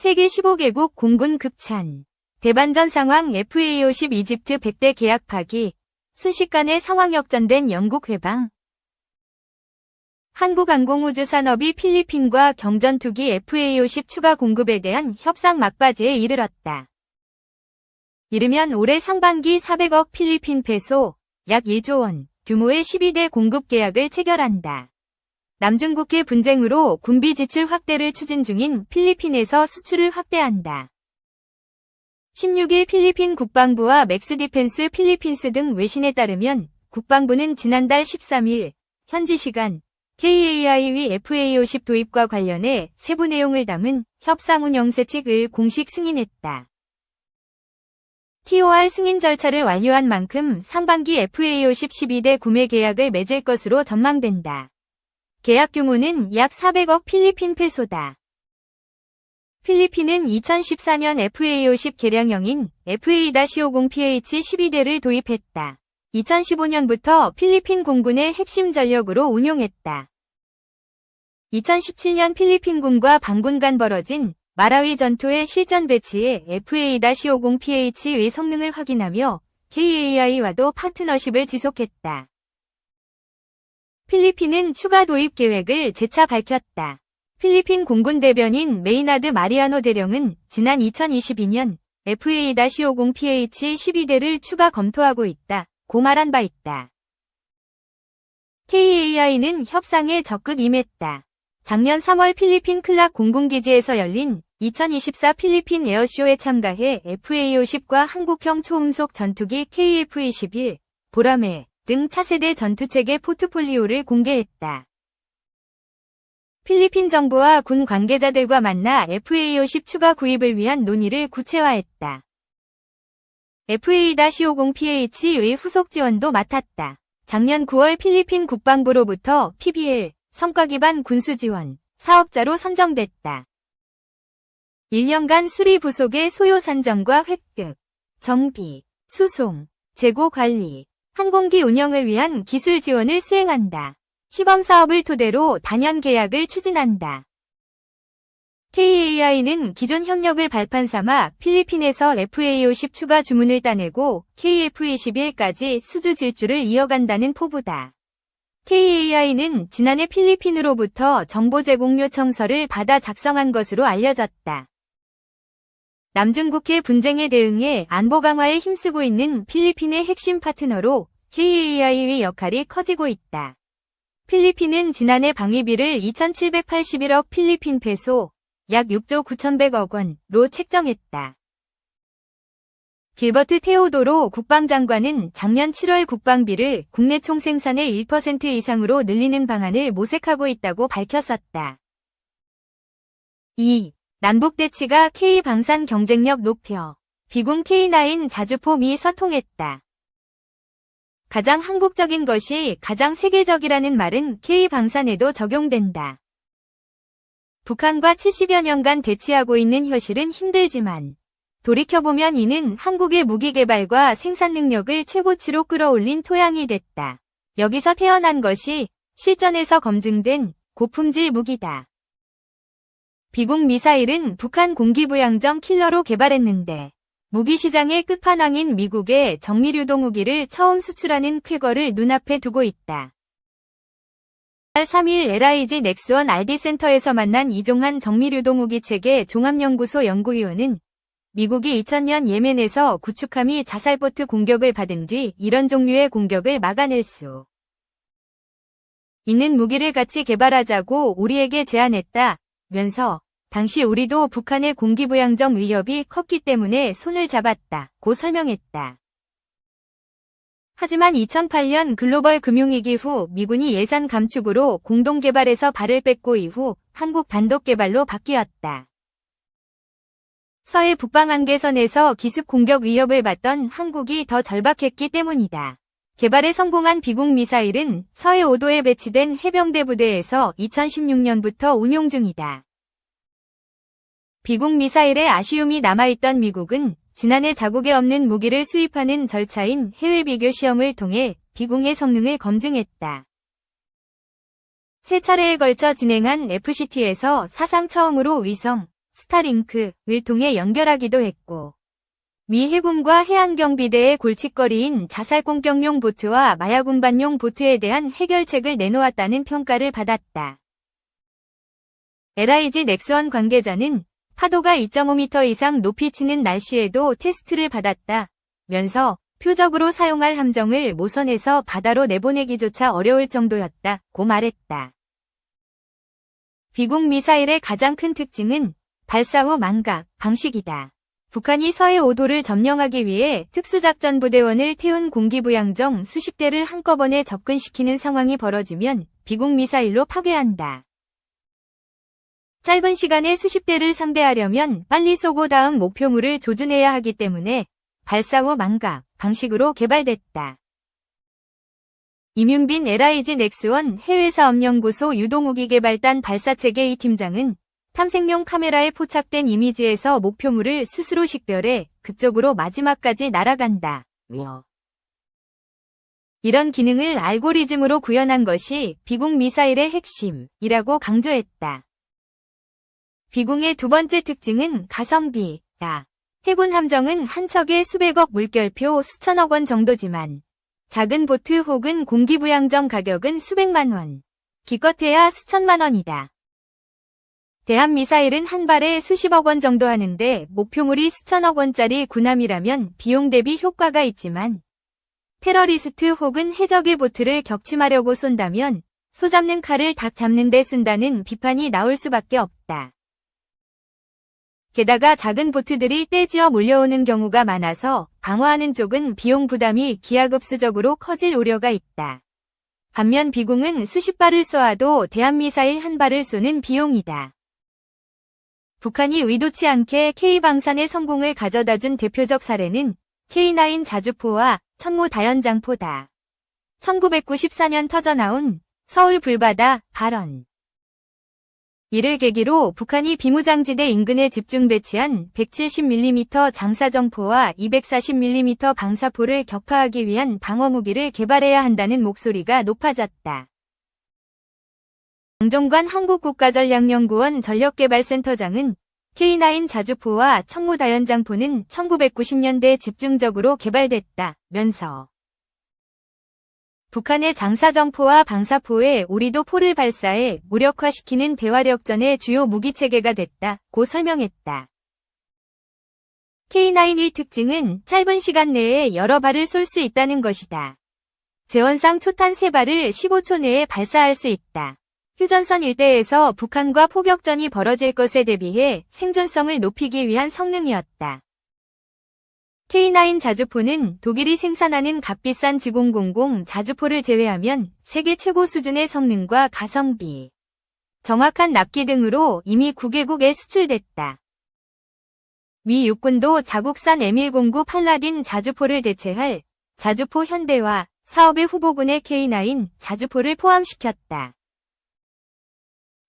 세계 15개국 공군 급찬. 대반전 상황 FA-50 이집트 100대 계약 파기. 순식간에 상황 역전된 영국 회방. 한국항공우주산업이 필리핀과 경전투기 FA-50 추가 공급에 대한 협상 막바지에 이르렀다. 이르면 올해 상반기 400억 필리핀 페소, 약 1조 원 규모의 12대 공급 계약을 체결한다. 남중국해 분쟁으로 군비 지출 확대를 추진 중인 필리핀에서 수출을 확대한다. 16일 필리핀 국방부와 맥스디펜스 필리핀스 등 외신에 따르면 국방부는 지난달 13일 현지 시간 KAI의 FA-50 도입과 관련해 세부 내용을 담은 협상 운영 세칙을 공식 승인했다. TOR 승인 절차를 완료한 만큼 상반기 FA-50 12대 구매 계약을 맺을 것으로 전망된다. 계약 규모는 약 400억 필리핀 페소다. 필리핀은 2014년 FA-50 개량형인 FA-50PH 12대를 도입했다. 2015년부터 필리핀 공군의 핵심 전력으로 운용했다. 2017년 필리핀군과 반군 간 벌어진 마라위 전투의 실전 배치에 FA-50PH의 성능을 확인하며 KAI와도 파트너십을 지속했다. 필리핀은 추가 도입 계획을 재차 밝혔다. 필리핀 공군 대변인 메이나드 마리아노 대령은 지난 2022년 FA-50PH 12대를 추가 검토하고 있다고 말한 바 있다. KAI는 협상에 적극 임했다. 작년 3월 필리핀 클락 공군기지에서 열린 2024 필리핀 에어쇼에 참가해 FA-50과 한국형 초음속 전투기 KF-21, 보라매 등 차세대 전투체계 포트폴리오를 공개했다. 필리핀 정부와 군 관계자들과 만나 FA-50 추가 구입을 위한 논의를 구체화했다. FA-50PH의 후속 지원도 맡았다. 작년 9월 필리핀 국방부로부터 PBL, 성과 기반 군수 지원, 사업자로 선정됐다. 1년간 수리 부속의 소요 산정과 획득, 정비, 수송, 재고 관리, 항공기 운영을 위한 기술 지원을 수행한다. 시범 사업을 토대로 단연 계약을 추진한다. KAI는 기존 협력을 발판 삼아 필리핀에서 FA-50 추가 주문을 따내고 KF-21까지 수주 질주를 이어간다는 포부다. KAI는 지난해 필리핀으로부터 정보 제공 요청서를 받아 작성한 것으로 알려졌다. 남중국해 분쟁에 대응해 안보 강화에 힘쓰고 있는 필리핀의 핵심 파트너로 KAI의 역할이 커지고 있다. 필리핀은 지난해 방위비를 2,781억 필리핀 페소, 약 6조 9,100억 원로 책정했다. 길버트 테오도로 국방장관은 작년 7월 국방비를 국내 총생산의 1% 이상으로 늘리는 방안을 모색하고 있다고 밝혔었다. 2. 남북대치가 K방산 경쟁력 높여 비공 K9 자주포 미 서통했다. 가장 한국적인 것이 가장 세계적이라는 말은 K방산에도 적용된다. 북한과 70여 년간 대치하고 있는 현실은 힘들지만 돌이켜보면 이는 한국의 무기 개발과 생산 능력을 최고치로 끌어올린 토양이 됐다. 여기서 태어난 것이 실전에서 검증된 고품질 무기다. 비공 미사일은 북한 공기부양정 킬러로 개발했는데 무기 시장의 끝판왕인 미국의 정밀유도 무기를 처음 수출하는 쾌거를 눈앞에 두고 있다. 3일 LIG 넥스원 RD 센터에서 만난 이종한 정밀유도 무기 체계 종합연구소 연구위원은 미국이 2000년 예멘에서 구축함이 자살보트 공격을 받은 뒤 이런 종류의 공격을 막아낼 수 있는 무기를 같이 개발하자고 우리에게 제안했다면서 당시 우리도 북한의 공기부양정 위협이 컸기 때문에 손을 잡았다고 설명했다. 하지만 2008년 글로벌 금융위기 후 미군이 예산 감축으로 공동개발에서 발을 뺐고 이후 한국 단독 개발로 바뀌었다. 서해 북방한계선에서 기습 공격 위협을 받던 한국이 더 절박했기 때문이다. 개발에 성공한 비공 미사일은 서해 5도에 배치된 해병대 부대에서 2016년부터 운용 중이다. 비공 미사일에 아쉬움이 남아있던 미국은 지난해 자국에 없는 무기를 수입하는 절차인 해외 비교 시험을 통해 비공의 성능을 검증했다. 세 차례에 걸쳐 진행한 FCT에서 사상 처음으로 위성, 스타링크를 통해 연결하기도 했고, 미 해군과 해안경비대의 골칫거리인 자살 공격용 보트와 마약 운반용 보트에 대한 해결책을 내놓았다는 평가를 받았다. LIG 넥스원 관계자는 파도가 2.5m 이상 높이 치는 날씨에도 테스트를 받았다 면서 표적으로 사용할 함정을 모선에서 바다로 내보내기조차 어려울 정도였다고 말했다. 비공 미사일의 가장 큰 특징은 발사 후 망각 방식이다. 북한이 서해 5도를 점령하기 위해 특수작전부대원을 태운 공기부양정 수십 대를 한꺼번에 접근시키는 상황이 벌어지면 비공 미사일로 파괴한다. 짧은 시간에 수십 대를 상대하려면 빨리 쏘고 다음 목표물을 조준해야 하기 때문에 발사 후 망각 방식으로 개발됐다. 임윤빈 LIG 넥스원 해외사업연구소 유도무기개발단 발사체계 2팀장은 탐색용 카메라에 포착된 이미지에서 목표물을 스스로 식별해 그쪽으로 마지막까지 날아간다. 이런 기능을 알고리즘으로 구현한 것이 비공 미사일의 핵심이라고 강조했다. 비공의 두 번째 특징은 가성비다. 해군 함정은 한 척에 수백억 물결표 수천억 원 정도지만 작은 보트 혹은 공기부양정 가격은 수백만 원, 기껏해야 수천만 원이다. 대한미사일은 한 발에 수십억 원 정도 하는데 목표물이 수천억 원짜리 군함이라면 비용 대비 효과가 있지만 테러리스트 혹은 해적의 보트를 격침하려고 쏜다면 소 잡는 칼을 닭 잡는 데 쓴다는 비판이 나올 수밖에 없다. 게다가 작은 보트들이 떼지어 몰려오는 경우가 많아서 방어하는 쪽은 비용 부담이 기하급수적으로 커질 우려가 있다. 반면 비공은 수십 발을 쏘아도 대한미사일 한 발을 쏘는 비용이다. 북한이 의도치 않게 K방산의 성공을 가져다준 대표적 사례는 K9 자주포와 천모 다연장포다. 1994년 터져나온 서울 불바다 발언. 이를 계기로 북한이 비무장지대 인근에 집중 배치한 170mm 장사정포와 240mm 방사포를 격파하기 위한 방어무기를 개발해야 한다는 목소리가 높아졌다. 장정관 한국국가전략연구원 전력개발센터장은 K9 자주포와 천모 다연장포는 1990년대 집중적으로 개발됐다 면서 북한의 장사정포와 방사포에 우리도 포를 발사해 무력화시키는 대화력전의 주요 무기체계가 됐다고 설명했다. K9의 특징은 짧은 시간 내에 여러 발을 쏠 수 있다는 것이다. 재원상 초탄 3발을 15초 내에 발사할 수 있다. 휴전선 일대에서 북한과 포격전이 벌어질 것에 대비해 생존성을 높이기 위한 성능이었다. K9 자주포는 독일이 생산하는 값비싼 G000 자주포를 제외하면 세계 최고 수준의 성능과 가성비, 정확한 납기 등으로 이미 9개국에 수출됐다. 미 육군도 자국산 M109 팔라딘 자주포를 대체할 자주포 현대화 사업의 후보군에 K9 자주포를 포함시켰다.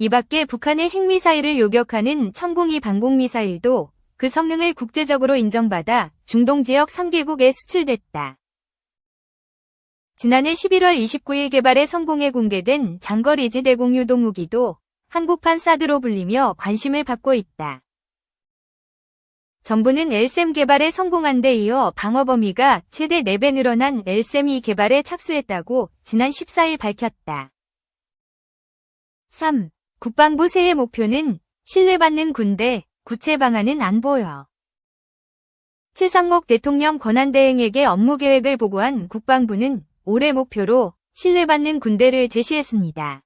이 밖에 북한의 핵미사일을 요격하는 천공이 방공미사일도 그 성능을 국제적으로 인정받아 중동 지역 3개국에 수출됐다. 지난해 11월 29일 개발에 성공해 공개된 장거리지 대공 유도무기도 한국판 사드로 불리며 관심을 받고 있다. 정부는 LSAM 개발에 성공한 데 이어 방어 범위가 최대 4배 늘어난 LSAM-2 개발에 착수했다고 지난 14일 밝혔다. 3. 국방부 새해 목표는 신뢰받는 군대, 구체 방안은 안 보여. 최상목 대통령 권한대행에게 업무 계획을 보고한 국방부는 올해 목표로 신뢰받는 군대를 제시했습니다.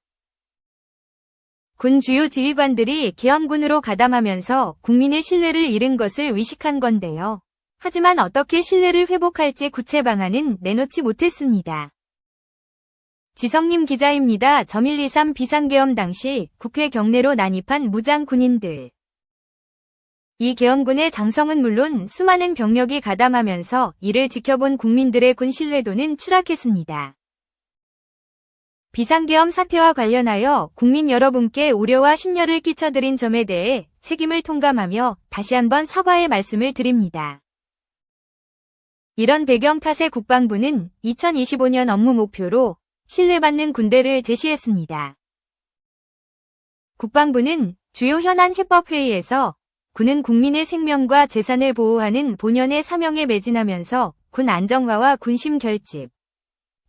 군 주요 지휘관들이 계엄군으로 가담하면서 국민의 신뢰를 잃은 것을 의식한 건데요. 하지만 어떻게 신뢰를 회복할지 구체 방안은 내놓지 못했습니다. 지성님 기자입니다. 113 비상계엄 당시 국회 경내로 난입한 무장 군인들. 이 계엄군의 장성은 물론 수많은 병력이 가담하면서 이를 지켜본 국민들의 군 신뢰도는 추락했습니다. 비상계엄 사태와 관련하여 국민 여러분께 우려와 심려를 끼쳐드린 점에 대해 책임을 통감하며 다시 한번 사과의 말씀을 드립니다. 이런 배경 탓에 국방부는 2025년 업무 목표로 신뢰받는 군대를 제시했습니다. 국방부는 주요 현안 해법회의에서 군은 국민의 생명과 재산을 보호하는 본연의 사명에 매진하면서 군 안정화와 군심 결집,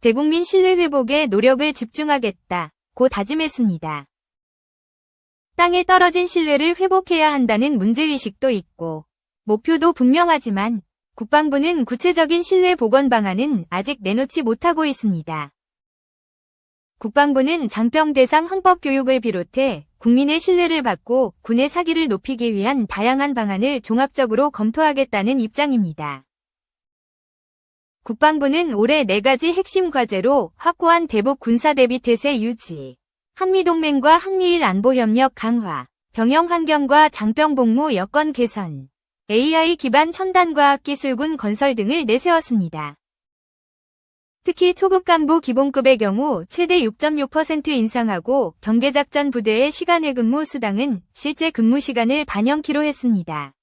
대국민 신뢰 회복에 노력을 집중하겠다고 다짐했습니다. 땅에 떨어진 신뢰를 회복해야 한다는 문제의식도 있고 목표도 분명하지만 국방부는 구체적인 신뢰 복원 방안은 아직 내놓지 못하고 있습니다. 국방부는 장병 대상 헌법 교육을 비롯해 국민의 신뢰를 받고 군의 사기를 높이기 위한 다양한 방안을 종합적으로 검토하겠다는 입장입니다. 국방부는 올해 4가지 핵심 과제로 확고한 대북 군사 대비 태세 유지, 한미동맹과 한미일 안보협력 강화, 병영 환경과 장병 복무 여건 개선, AI 기반 첨단과학기술군 건설 등을 내세웠습니다. 특히 초급 간부 기본급의 경우 최대 6.6% 인상하고 경계작전 부대의 시간외 근무 수당은 실제 근무 시간을 반영키로 했습니다.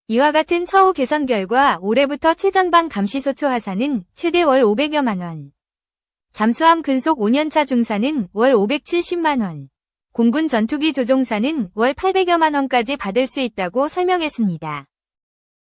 이와 같은 처우 개선 결과 올해부터 최전방 감시소초 하사는 최대 월 500여만 원, 잠수함 근속 5년차 중사는 월 570만 원, 공군 전투기 조종사는 월 800여만 원까지 받을 수 있다고 설명했습니다.